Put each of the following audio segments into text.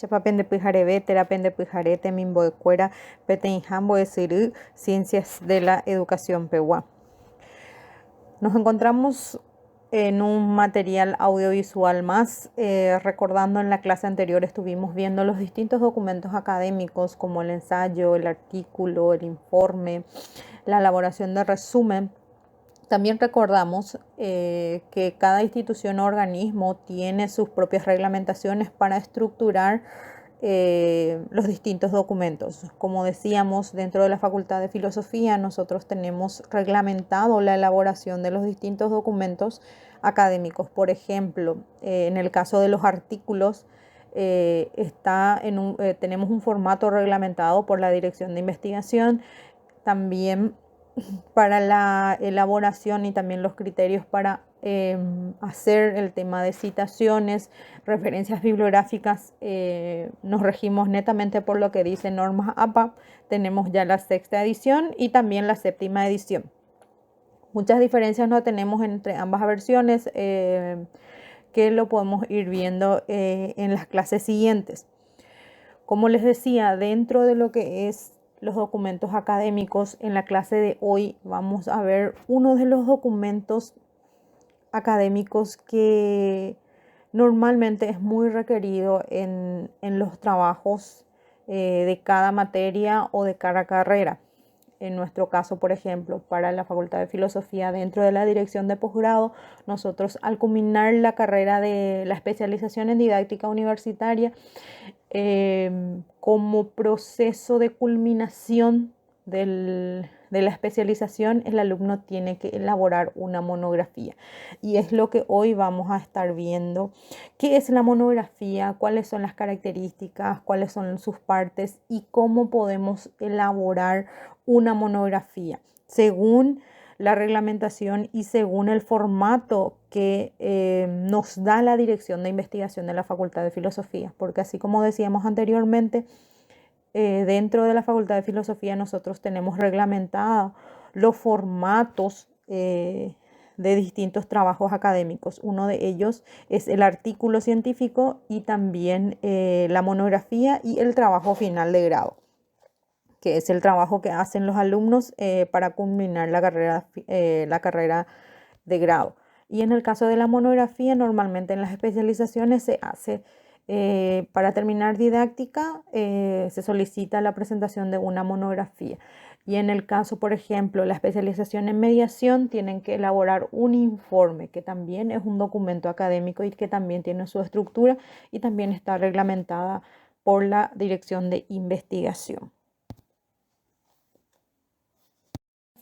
Chapapende pijarebe, terapende pijarete, mimboecuera, peteinjambo de ciencias de la educación pehuá. Nos encontramos en un material audiovisual más. Recordando en la clase anterior estuvimos viendo los distintos documentos académicos como el ensayo, el artículo, el informe, la elaboración de resumen. También recordamos que cada institución o organismo tiene sus propias reglamentaciones para estructurar los distintos documentos. Como decíamos, dentro de la Facultad de Filosofía nosotros tenemos reglamentado la elaboración de los distintos documentos académicos. Por ejemplo, en el caso de los artículos, tenemos un formato reglamentado por la Dirección de Investigación. También para la elaboración y también los criterios para hacer el tema de citaciones, referencias bibliográficas, nos regimos netamente por lo que dice normas APA. Tenemos ya la 6ª edición y también la 7ª edición. Muchas diferencias no tenemos entre ambas versiones, que lo podemos ir viendo en las clases siguientes. Como les decía, dentro de lo que es los documentos académicos, en la clase de hoy vamos a ver uno de los documentos académicos que normalmente es muy requerido en los trabajos de cada materia o de cada carrera. En nuestro caso, por ejemplo, para la Facultad de Filosofía, dentro de la dirección de posgrado, nosotros al culminar la carrera de la especialización en didáctica universitaria, como proceso de culminación de la especialización, el alumno tiene que elaborar una monografía. Y es lo que hoy vamos a estar viendo. ¿Qué es la monografía? ¿Cuáles son las características? ¿Cuáles son sus partes? ¿Y cómo podemos elaborar una monografía según la reglamentación y según el formato que nos da la Dirección de Investigación de la Facultad de Filosofía? Porque así como decíamos anteriormente, dentro de la Facultad de Filosofía nosotros tenemos reglamentados los formatos de distintos trabajos académicos. Uno de ellos es el artículo científico y también la monografía y el trabajo final de grado, que es el trabajo que hacen los alumnos para culminar la carrera de grado. Y en el caso de la monografía, normalmente en las especializaciones se hace, para terminar didáctica, se solicita la presentación de una monografía. Y en el caso, por ejemplo, la especialización en mediación, tienen que elaborar un informe, que también es un documento académico y que también tiene su estructura y también está reglamentada por la Dirección de Investigación.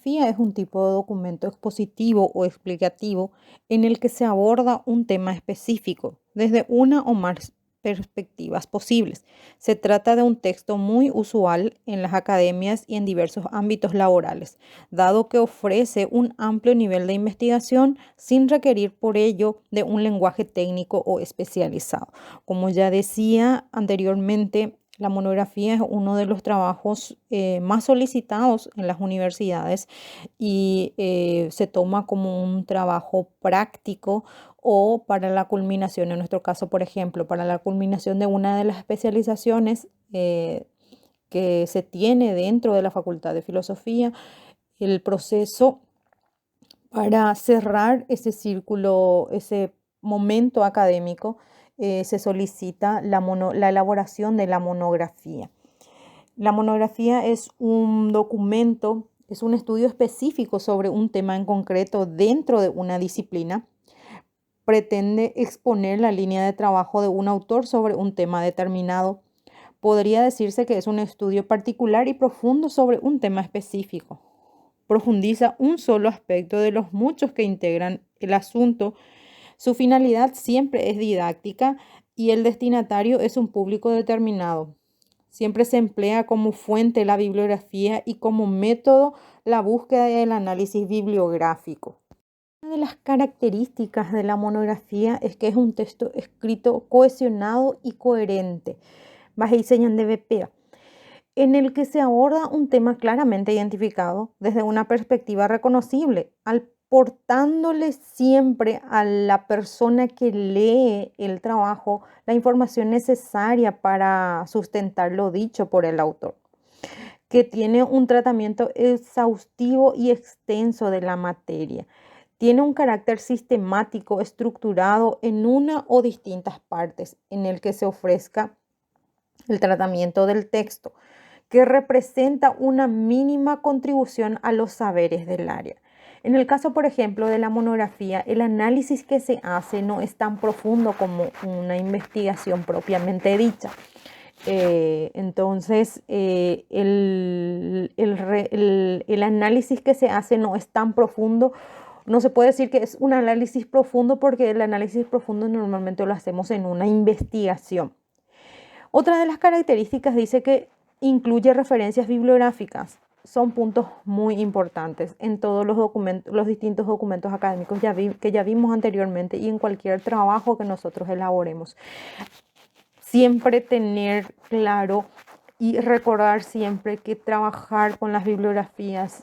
Es un tipo de documento expositivo o explicativo en el que se aborda un tema específico desde una o más perspectivas posibles. Se trata de un texto muy usual en las academias y en diversos ámbitos laborales, dado que ofrece un amplio nivel de investigación sin requerir por ello de un lenguaje técnico o especializado. Como ya decía anteriormente, la monografía es uno de los trabajos más solicitados en las universidades y se toma como un trabajo práctico o para la culminación, en nuestro caso, por ejemplo, para la culminación de una de las especializaciones que se tiene dentro de la Facultad de Filosofía, el proceso para cerrar ese círculo, ese momento académico, se solicita la elaboración de la monografía. La monografía es un documento, es un estudio específico sobre un tema en concreto dentro de una disciplina. Pretende exponer la línea de trabajo de un autor sobre un tema determinado. Podría decirse que es un estudio particular y profundo sobre un tema específico. Profundiza un solo aspecto de los muchos que integran el asunto. Su finalidad siempre es didáctica y el destinatario es un público determinado. Siempre se emplea como fuente la bibliografía y como método la búsqueda y el análisis bibliográfico. Una de las características de la monografía es que es un texto escrito cohesionado y coherente, en el que se aborda un tema claramente identificado desde una perspectiva reconocible al aportándole siempre a la persona que lee el trabajo la información necesaria para sustentar lo dicho por el autor, que tiene un tratamiento exhaustivo y extenso de la materia. Tiene un carácter sistemático, estructurado en una o distintas partes, en el que se ofrezca el tratamiento del texto, que representa una mínima contribución a los saberes del área. En el caso, por ejemplo, de la monografía, el análisis que se hace no es tan profundo como una investigación propiamente dicha. Entonces, el análisis que se hace no es tan profundo. No se puede decir que es un análisis profundo porque el análisis profundo normalmente lo hacemos en una investigación. Otra de las características dice que incluye referencias bibliográficas. Son puntos muy importantes en todos los documentos, los distintos documentos académicos que ya vimos anteriormente y en cualquier trabajo que nosotros elaboremos. Siempre tener claro y recordar siempre que trabajar con las bibliografías,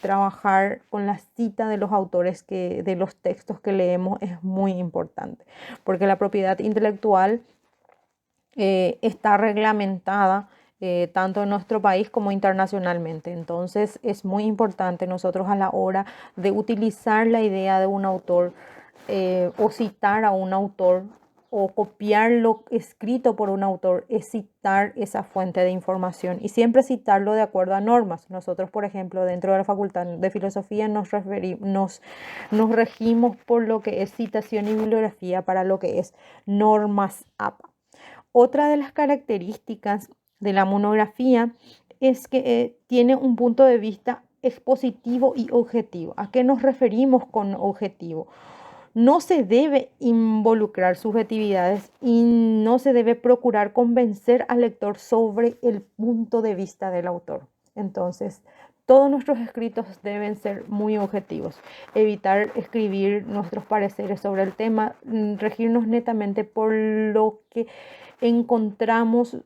trabajar con la cita de los autores de los textos que leemos es muy importante, porque la propiedad intelectual está reglamentada tanto en nuestro país como internacionalmente. Entonces es muy importante nosotros a la hora de utilizar la idea de un autor o citar a un autor o copiar lo escrito por un autor, es citar esa fuente de información y siempre citarlo de acuerdo a normas. Nosotros, por ejemplo, dentro de la Facultad de Filosofía nos regimos por lo que es citación y bibliografía para lo que es normas APA. Otra de las características de la monografía es que tiene un punto de vista expositivo y objetivo. ¿A qué nos referimos con objetivo? No se debe involucrar subjetividades y no se debe procurar convencer al lector sobre el punto de vista del autor. Entonces, todos nuestros escritos deben ser muy objetivos. Evitar escribir nuestros pareceres sobre el tema, regirnos netamente por lo que encontramos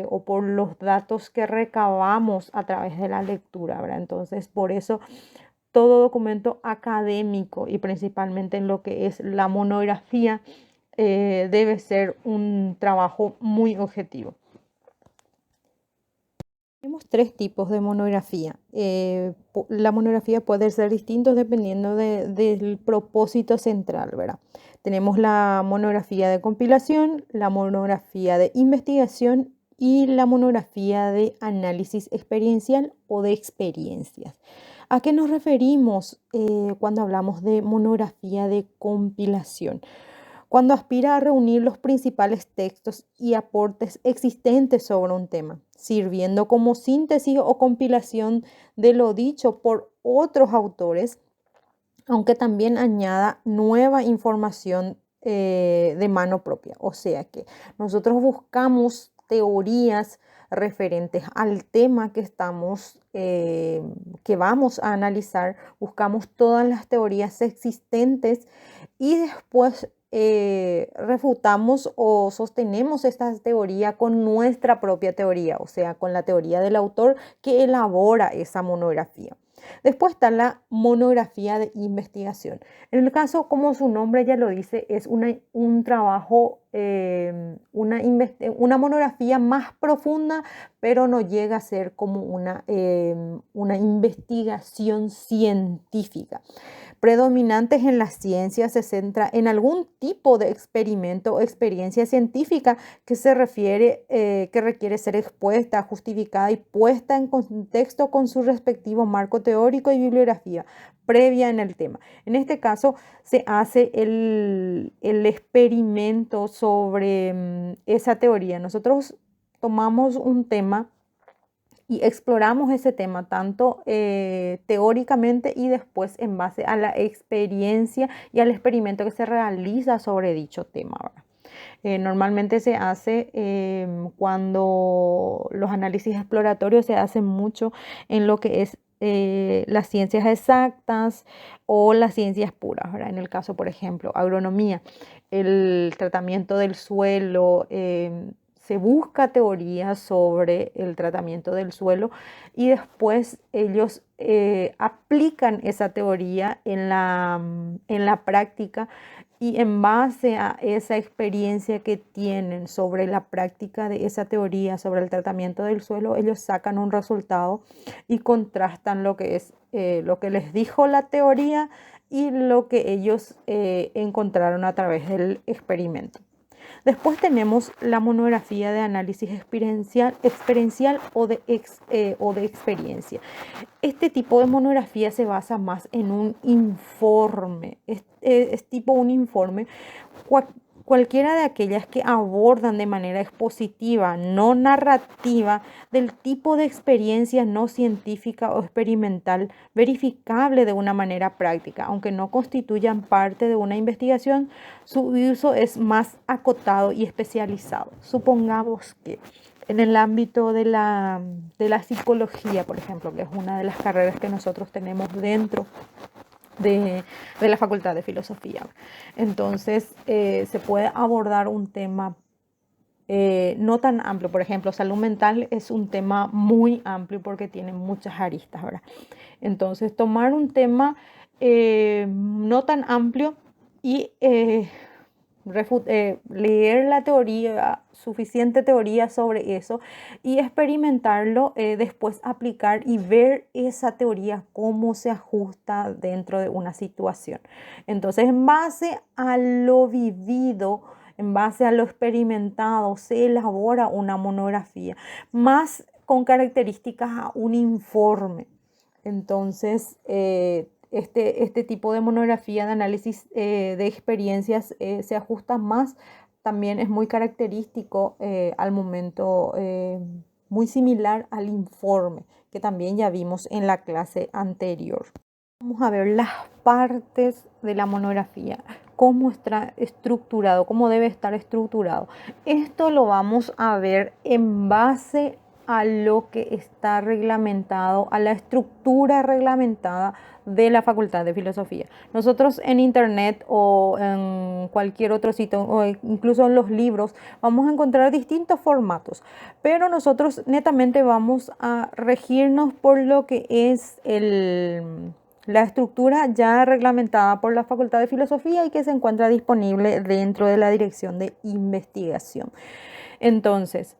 o por los datos que recabamos a través de la lectura, ¿verdad? Entonces, por eso todo documento académico y principalmente en lo que es la monografía debe ser un trabajo muy objetivo. Tenemos tres tipos de monografía. La monografía puede ser distinta dependiendo del propósito central, ¿verdad? Tenemos la monografía de compilación, la monografía de investigación y la monografía de análisis experiencial o de experiencias. ¿A qué nos referimos cuando hablamos de monografía de compilación? Cuando aspira a reunir los principales textos y aportes existentes sobre un tema, sirviendo como síntesis o compilación de lo dicho por otros autores, aunque también añada nueva información de mano propia. O sea que nosotros buscamos teorías referentes al tema que vamos a analizar, buscamos todas las teorías existentes y después refutamos o sostenemos esta teoría con nuestra propia teoría, o sea, con la teoría del autor que elabora esa monografía. Después está la monografía de investigación. En el caso, como su nombre ya lo dice, es un trabajo, una monografía más profunda, pero no llega a ser como una investigación científica. Predominantes en las ciencias se centra en algún tipo de experimento o experiencia científica que requiere ser expuesta, justificada y puesta en contexto con su respectivo marco teórico y bibliografía previa en el tema. En este caso se hace el experimento sobre esa teoría. Nosotros tomamos un tema y exploramos ese tema tanto teóricamente y después en base a la experiencia y al experimento que se realiza sobre dicho tema, ¿verdad? Normalmente se hace cuando los análisis exploratorios se hacen mucho en lo que es las ciencias exactas o las ciencias puras, ¿verdad? En el caso, por ejemplo, agronomía, el tratamiento del suelo, se busca teoría sobre el tratamiento del suelo y después ellos aplican esa teoría en la práctica y en base a esa experiencia que tienen sobre la práctica de esa teoría sobre el tratamiento del suelo, ellos sacan un resultado y contrastan lo que es lo que les dijo la teoría y lo que ellos encontraron a través del experimento. Después tenemos la monografía de análisis experiencial o de experiencia. Este tipo de monografía se basa más en un informe, es tipo un informe. Cualquiera de aquellas que abordan de manera expositiva, no narrativa, del tipo de experiencia no científica o experimental verificable de una manera práctica, aunque no constituyan parte de una investigación, su uso es más acotado y especializado. Supongamos que en el ámbito de la psicología, por ejemplo, que es una de las carreras que nosotros tenemos dentro de la Facultad de Filosofía. Entonces, se puede abordar un tema no tan amplio. Por ejemplo, salud mental es un tema muy amplio porque tiene muchas aristas, ¿verdad? Entonces, tomar un tema no tan amplio y leer la teoría, suficiente teoría sobre eso y experimentarlo, después aplicar y ver esa teoría cómo se ajusta dentro de una situación. Entonces, en base a lo vivido, en base a lo experimentado, se elabora una monografía, más con características a un informe. Entonces, este tipo de monografía de análisis de experiencias se ajusta más, también es muy característico al momento, muy similar al informe que también ya vimos en la clase anterior. Vamos a ver las partes de la monografía, cómo está estructurado, cómo debe estar estructurado. Esto lo vamos a ver en base a lo que está reglamentado, a la estructura reglamentada de la Facultad de Filosofía. Nosotros en internet o en cualquier otro sitio, o incluso en los libros, vamos a encontrar distintos formatos, pero nosotros netamente vamos a regirnos por lo que es la estructura ya reglamentada por la Facultad de Filosofía y que se encuentra disponible dentro de la Dirección de Investigación. Entonces,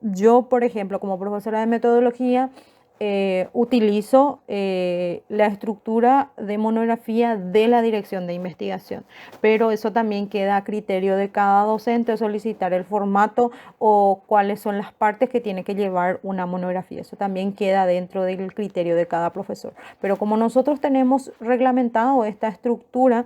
yo, por ejemplo, como profesora de metodología, utilizo la estructura de monografía de la Dirección de Investigación, pero eso también queda a criterio de cada docente solicitar el formato o cuáles son las partes que tiene que llevar una monografía. Eso también queda dentro del criterio de cada profesor. Pero como nosotros tenemos reglamentado esta estructura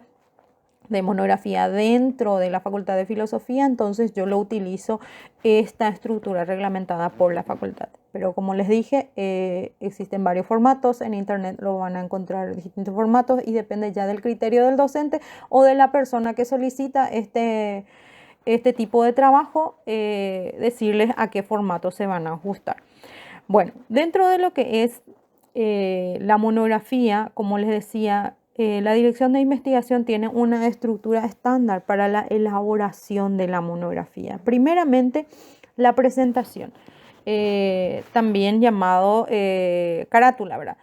de monografía dentro de la Facultad de Filosofía, entonces yo lo utilizo esta estructura reglamentada por la facultad. Pero como les dije, existen varios formatos, en internet lo van a encontrar distintos formatos y depende ya del criterio del docente o de la persona que solicita este tipo de trabajo, decirles a qué formato se van a ajustar. Bueno, dentro de lo que es la monografía, como les decía, la Dirección de Investigación tiene una estructura estándar para la elaboración de la monografía. Primeramente, la presentación, también llamado carátula, ¿verdad?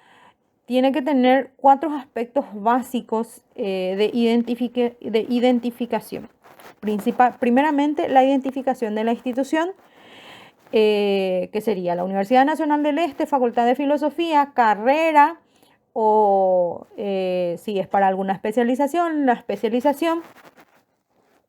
Tiene que tener 4 aspectos básicos de identificación. Primeramente, la identificación de la institución, que sería la Universidad Nacional del Este, Facultad de Filosofía, carrera, o si es para alguna especialización, la especialización.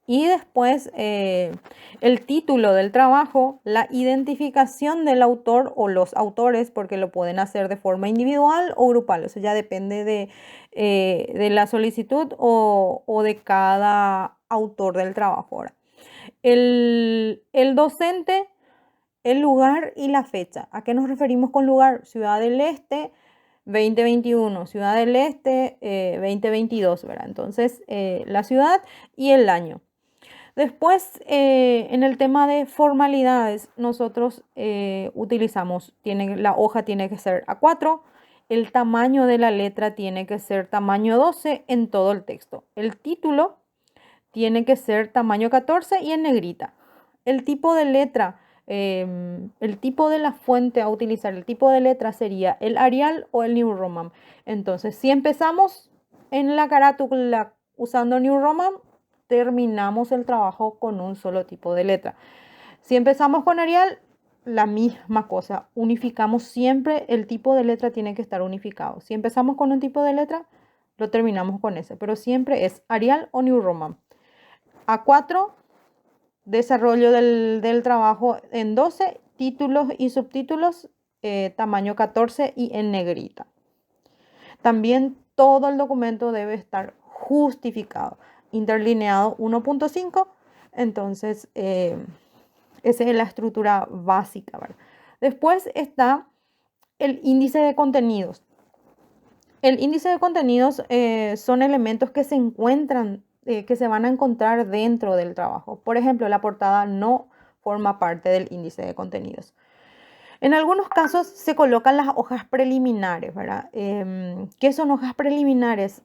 Y después el título del trabajo, la identificación del autor o los autores, porque lo pueden hacer de forma individual o grupal. Eso ya depende de la solicitud o de cada autor del trabajo. Ahora, el docente, el lugar y la fecha. ¿A qué nos referimos con lugar? Ciudad del Este 2021, Ciudad del Este 2022, ¿verdad? Entonces, la ciudad y el año. Después, en el tema de formalidades, nosotros utilizamos, la hoja tiene que ser A4, el tamaño de la letra tiene que ser tamaño 12 en todo el texto. El título tiene que ser tamaño 14 y en negrita. El tipo de letra, el tipo de la fuente a utilizar, el tipo de letra sería el Arial o el New Roman. Entonces, si empezamos en la carátula usando New Roman, terminamos el trabajo con un solo tipo de letra. Si empezamos con Arial, la misma cosa. Unificamos siempre, el tipo de letra tiene que estar unificado. Si empezamos con un tipo de letra, lo terminamos con ese, pero siempre es Arial o New Roman. A4, desarrollo del trabajo en 12, títulos y subtítulos, tamaño 14 y en negrita. También todo el documento debe estar justificado, interlineado 1.5. Entonces, esa es la estructura básica, ¿verdad? Después está el índice de contenidos. El índice de contenidos son elementos que se encuentran, que se van a encontrar dentro del trabajo. Por ejemplo, la portada no forma parte del índice de contenidos. En algunos casos se colocan las hojas preliminares, ¿verdad? ¿Qué son hojas preliminares?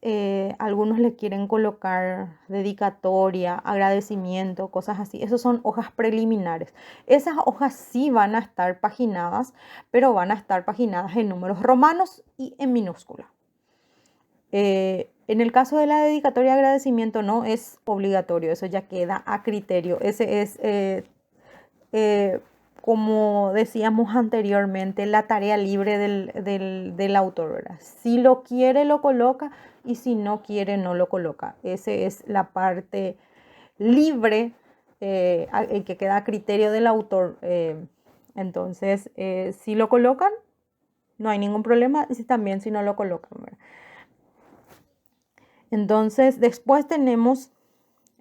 Algunos le quieren colocar dedicatoria, agradecimiento, cosas así. Esas son hojas preliminares. Esas hojas sí van a estar paginadas, pero van a estar paginadas en números romanos y en minúscula. En el caso de la dedicatoria de agradecimiento no es obligatorio, eso ya queda a criterio. Ese es, como decíamos anteriormente, la tarea libre del autor, ¿verdad? Si lo quiere, lo coloca, y si no quiere, no lo coloca. Esa es la parte libre, que queda a criterio del autor. Entonces, si lo colocan, no hay ningún problema, y también si no lo colocan, ¿verdad? Entonces, después tenemos,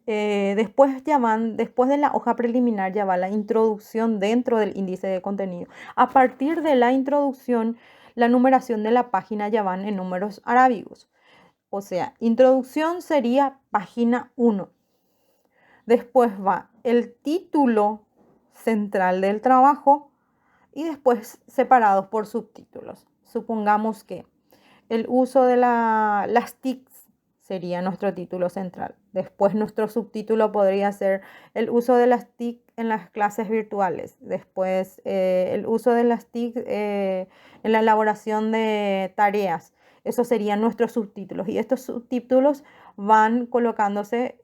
después de la hoja preliminar ya va la introducción dentro del índice de contenido. A partir de la introducción, la numeración de la página ya van en números arábigos. O sea, introducción sería página 1. Después va el título central del trabajo y después separados por subtítulos. Supongamos que el uso de las TICs sería nuestro título central. Después nuestro subtítulo podría ser el uso de las TIC en las clases virtuales. Después el uso de las TIC en la elaboración de tareas. Esos serían nuestros subtítulos. Y estos subtítulos van colocándose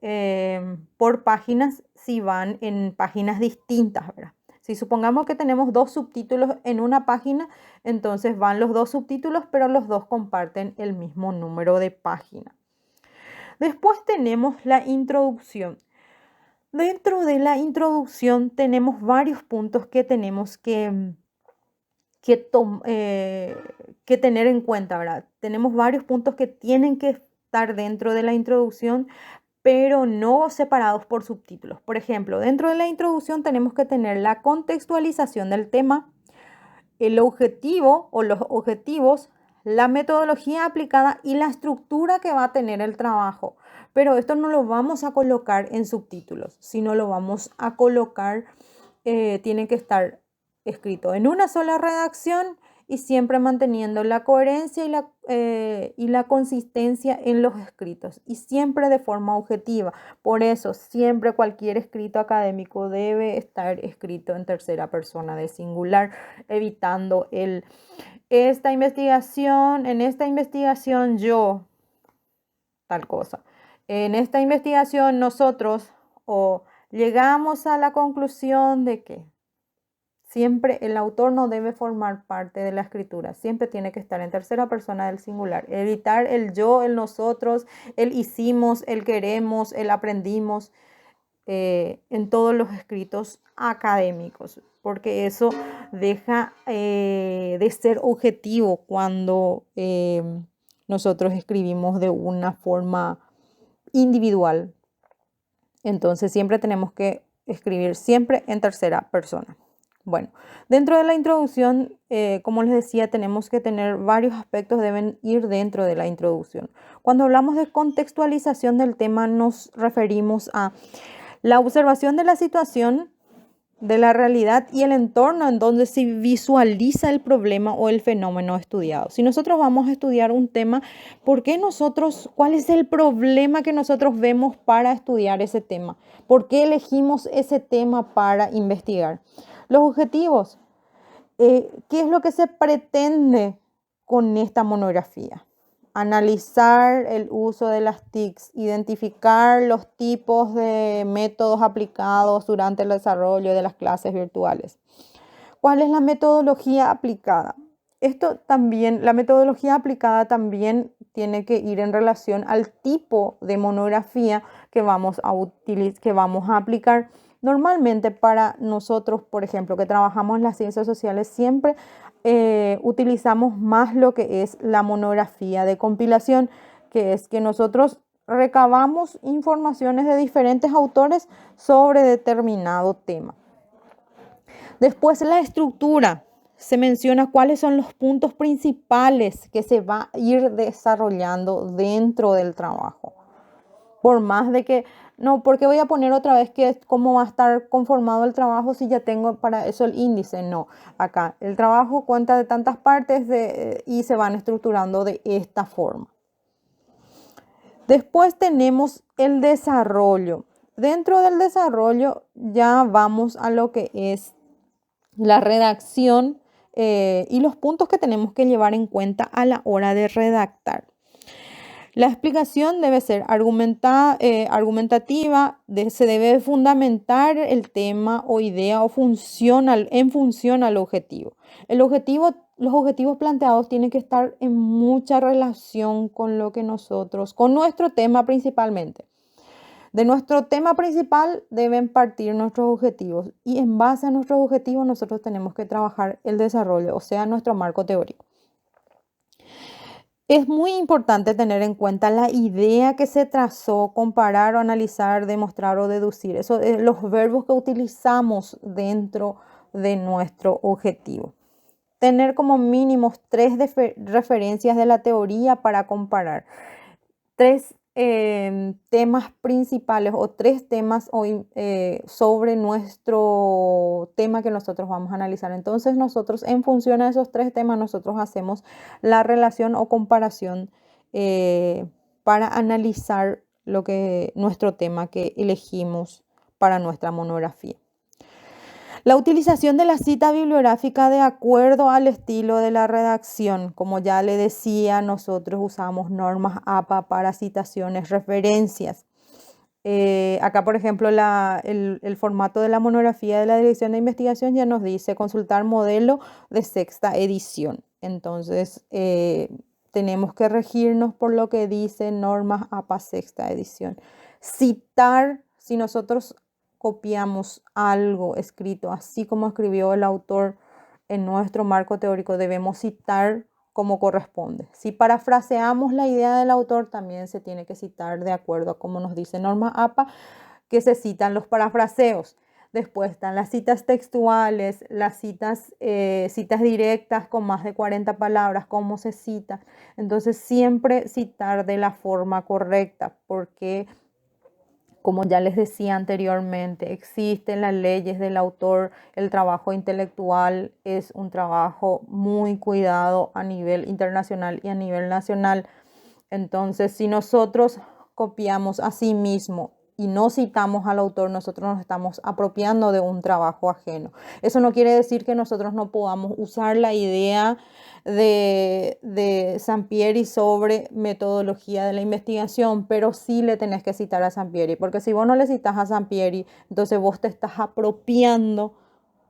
por páginas si van en páginas distintas, ¿verdad? Si supongamos que tenemos dos subtítulos en una página, entonces van los dos subtítulos, pero los dos comparten el mismo número de página. Después tenemos la introducción. Dentro de la introducción tenemos varios puntos que tenemos que tener en cuenta, ¿verdad? Tenemos varios puntos que tienen que estar dentro de la introducción, pero no separados por subtítulos. Por ejemplo, dentro de la introducción tenemos que tener la contextualización del tema, el objetivo o los objetivos, la metodología aplicada y la estructura que va a tener el trabajo. Pero esto no lo vamos a colocar en subtítulos, sino lo vamos a colocar, tiene que estar escrito en una sola redacción y siempre manteniendo la coherencia y la consistencia en los escritos y siempre de forma objetiva. Por eso siempre cualquier escrito académico debe estar escrito en tercera persona de singular, evitando en esta investigación yo, tal cosa. En esta investigación nosotros o llegamos a la conclusión de que siempre el autor no debe formar parte de la escritura, siempre tiene que estar en tercera persona del singular, evitar el yo, el nosotros, el hicimos, el queremos, el aprendimos, en todos los escritos académicos, porque eso deja de ser objetivo cuando nosotros escribimos de una forma individual. Entonces siempre tenemos que escribir siempre en tercera persona. Bueno, dentro de la introducción, como les decía, tenemos que tener varios aspectos, deben ir dentro de la introducción. Cuando hablamos de contextualización del tema, nos referimos a la observación de la situación de la realidad y el entorno en donde se visualiza el problema o el fenómeno estudiado. Si nosotros vamos a estudiar un tema, cuál es el problema que nosotros vemos para estudiar ese tema? ¿Por qué elegimos ese tema para investigar? Los objetivos. ¿Qué es lo que se pretende con esta monografía? Analizar el uso de las TICs, identificar los tipos de métodos aplicados durante el desarrollo de las clases virtuales. ¿Cuál es la metodología aplicada? La metodología aplicada también tiene que ir en relación al tipo de monografía que vamos a aplicar. Normalmente para nosotros, por ejemplo, que trabajamos en las ciencias sociales, siempre utilizamos más lo que es la monografía de compilación, que es que nosotros recabamos informaciones de diferentes autores sobre determinado tema. Después, la estructura. Se menciona cuáles son los puntos principales que se va a ir desarrollando dentro del trabajo. Por más de que, no, porque voy a poner otra vez cómo va a estar conformado el trabajo si ya tengo para eso el índice. No, acá el trabajo cuenta de tantas partes y se van estructurando de esta forma. Después tenemos el desarrollo. Dentro del desarrollo ya vamos a lo que es la redacción y los puntos que tenemos que llevar en cuenta a la hora de redactar. La explicación debe ser argumentativa, se debe fundamentar el tema o idea o en función al objetivo. Los objetivos planteados tienen que estar en mucha relación con con nuestro tema principalmente. De nuestro tema principal deben partir nuestros objetivos y en base a nuestros objetivos nosotros tenemos que trabajar el desarrollo, o sea, nuestro marco teórico. Es muy importante tener en cuenta la idea que se trazó, comparar o analizar, demostrar o deducir. Eso es los verbos que utilizamos dentro de nuestro objetivo. Tener como mínimo 3 referencias de la teoría para comparar. 3 temas principales o 3 temas sobre nuestro tema que nosotros vamos a analizar. Entonces nosotros en función a esos 3 temas nosotros hacemos la relación o comparación para analizar nuestro tema que elegimos para nuestra monografía. La utilización de la cita bibliográfica de acuerdo al estilo de la redacción. Como ya le decía, nosotros usamos normas APA para citaciones, referencias. Acá, por ejemplo, el formato de la monografía de la Dirección de Investigación ya nos dice consultar modelo de 6ª edición. Entonces, tenemos que regirnos por lo que dice normas APA 6ª edición. Citar, si nosotros copiamos algo escrito así como escribió el autor en nuestro marco teórico, debemos citar como corresponde. Si parafraseamos la idea del autor, también se tiene que citar de acuerdo a como nos dice norma APA, que se citan los parafraseos. Después están las citas textuales, las citas directas con más de 40 palabras, cómo se cita. Entonces, siempre citar de la forma correcta, porque como ya les decía anteriormente, existen las leyes del autor. El trabajo intelectual es un trabajo muy cuidado a nivel internacional y a nivel nacional. Entonces, si nosotros copiamos a sí mismo y no citamos al autor, nosotros nos estamos apropiando de un trabajo ajeno. Eso no quiere decir que nosotros no podamos usar la idea de Sampieri sobre metodología de la investigación, pero sí le tenés que citar a Sampieri, porque si vos no le citas a Sampieri, entonces vos te estás apropiando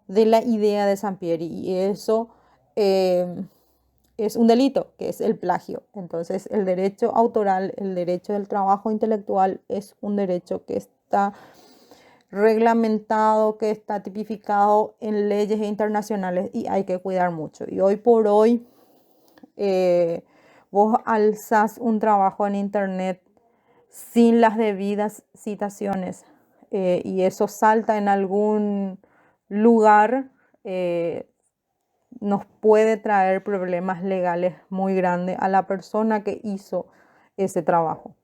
de la idea de Sampieri y eso es un delito, que es el plagio. Entonces, el derecho autoral, el derecho del trabajo intelectual es un derecho que está reglamentado, que está tipificado en leyes internacionales y hay que cuidar mucho. Y hoy por hoy, vos alzas un trabajo en internet sin las debidas citaciones y eso salta en algún lugar, nos puede traer problemas legales muy grandes a la persona que hizo ese trabajo.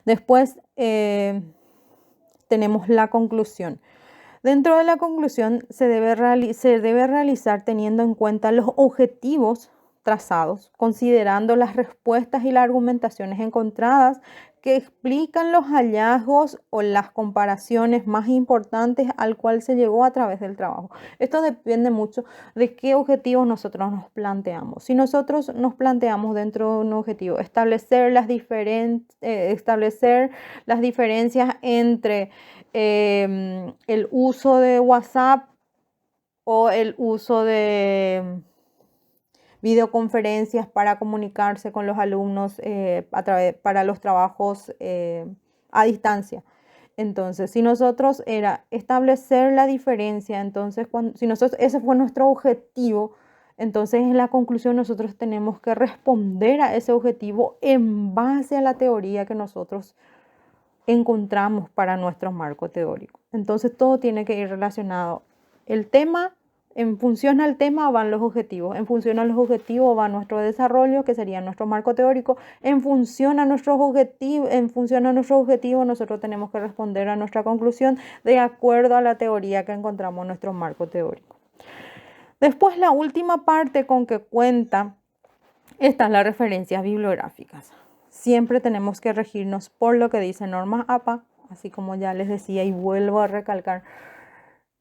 Después tenemos la conclusión. Dentro de la conclusión se debe realizar teniendo en cuenta los objetivos trazados, considerando las respuestas y las argumentaciones encontradas que explican los hallazgos o las comparaciones más importantes al cual se llegó a través del trabajo. Esto depende mucho de qué objetivos nosotros nos planteamos. Si nosotros nos planteamos dentro de un objetivo establecer establecer las diferencias entre el uso de WhatsApp o el uso de videoconferencias para comunicarse con los alumnos para los trabajos a distancia. Entonces, si nosotros era establecer la diferencia, entonces, si nosotros, ese fue nuestro objetivo, entonces en la conclusión nosotros tenemos que responder a ese objetivo en base a la teoría que nosotros encontramos para nuestro marco teórico. Entonces todo tiene que ir relacionado. El tema, en función al tema van los objetivos, en función a los objetivos va nuestro desarrollo, que sería nuestro marco teórico, en función a nuestros objetivos, nosotros tenemos que responder a nuestra conclusión de acuerdo a la teoría que encontramos en nuestro marco teórico. Después la última parte con que cuenta están las referencias bibliográficas. Siempre tenemos que regirnos por lo que dice normas APA, así como ya les decía y vuelvo a recalcar.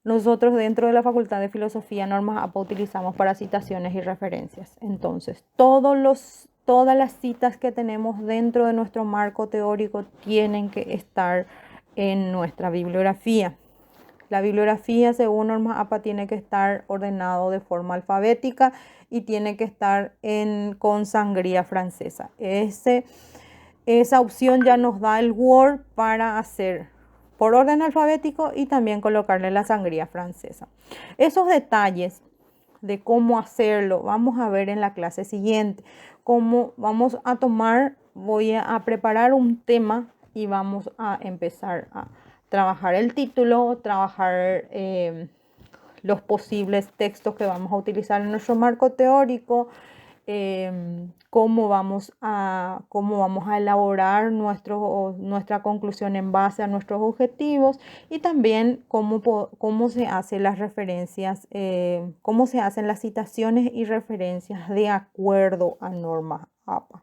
Nosotros dentro de la Facultad de Filosofía, normas APA utilizamos para citaciones y referencias. Entonces, todas las citas que tenemos dentro de nuestro marco teórico tienen que estar en nuestra bibliografía. La bibliografía, según normas APA, tiene que estar ordenado de forma alfabética y tiene que estar con sangría francesa. Esa opción ya nos da el Word para hacer por orden alfabético y también colocarle la sangría francesa. Esos detalles de cómo hacerlo vamos a ver en la clase siguiente. Cómo vamos a voy a preparar un tema y vamos a empezar a trabajar el título, trabajar los posibles textos que vamos a utilizar en nuestro marco teórico, cómo vamos a elaborar nuestra conclusión en base a nuestros objetivos y también cómo se hacen las referencias, cómo se hacen las citaciones y referencias de acuerdo a normas APA.